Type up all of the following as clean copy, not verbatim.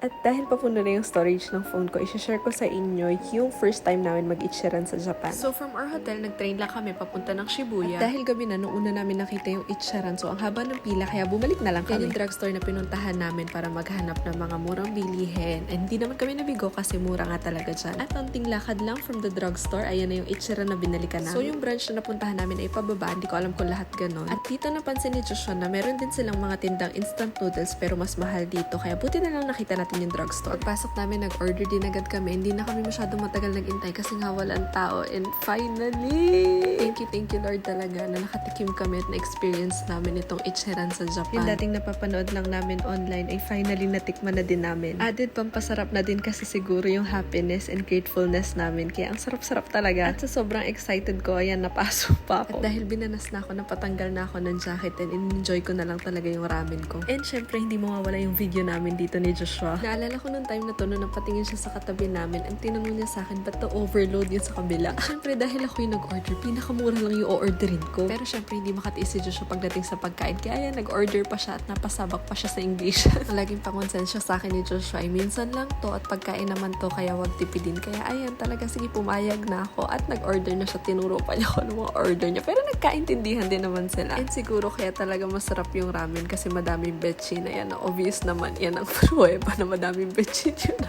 At dahil papuno na yung storage ng phone ko, i-share ko sa inyo yung first time namin mag-Ichiran sa Japan. So from our hotel, nag-train lang kami papunta ng Shibuya. At dahil gabi na, nung una namin nakita yung Ichiran, so ang haba ng pila, kaya bumalik na lang kami. Yan yung drugstore na pinuntahan namin para maghanap ng mga murang bilihin. And hindi naman kami nabigo kasi mura nga talaga dyan. At konting lakad lang from the drugstore, ayan na yung Ichiran na binalikan namin. So yung branch na napuntahan namin ay pababa, hindi ko alam kung lahat ganon. At dito napansin ni Joshua na meron din silang mga tindang instant noodles pero mas mahal dito. Kaya buti na lang nakita natin yung drugstore. Pagpasok namin, nag-order din agad kami. Hindi na kami masyadong matagal nag-intay kasi nga walang tao. And finally, thank you Lord talaga na nakatikim kami at na-experience namin itong Ichiran sa Japan. Yung dating napapanood lang namin online ay finally natikman na din namin. Added pampasarap na din kasi siguro yung happiness and gratefulness namin. Kaya ang sarap-sarap talaga. At sa sobrang excited ko, ayan, napasok pa ako. At dahil binanas na ako, napatanggal na ako ng jacket and enjoy ko na lang talaga yung ramen ko. And syempre, hindi mawawala yung video namin dito ni Joshua. Naalala ko nung time na to, nung napatingin siya sa katabi namin, ang tinanong niya sa akin, ba't overload yun sa kabila? Syempre, dahil ako yung nag-order, pinakamura lang yung o-orderin ko. Pero syempre, hindi makatiis si Joshua pagdating sa pagkain. Kaya ayan, nag-order pa siya at napasabak pa siya sa English. Ang laging pakonsensya sa akin ni Joshua ay minsan lang to at pagkain naman to, kaya wag tipidin. Kaya ayan, talaga sige, pumayag na ako at nag-order na siya. Tinuro pa niya ako ng mga order niya. Pero nagkaintindihan din naman sila. And siguro kaya talaga masarap yung ramen kasi madaming betchin. Ayan, obvious naman yan ang pruweba na madaming betchin yun.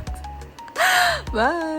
Bye!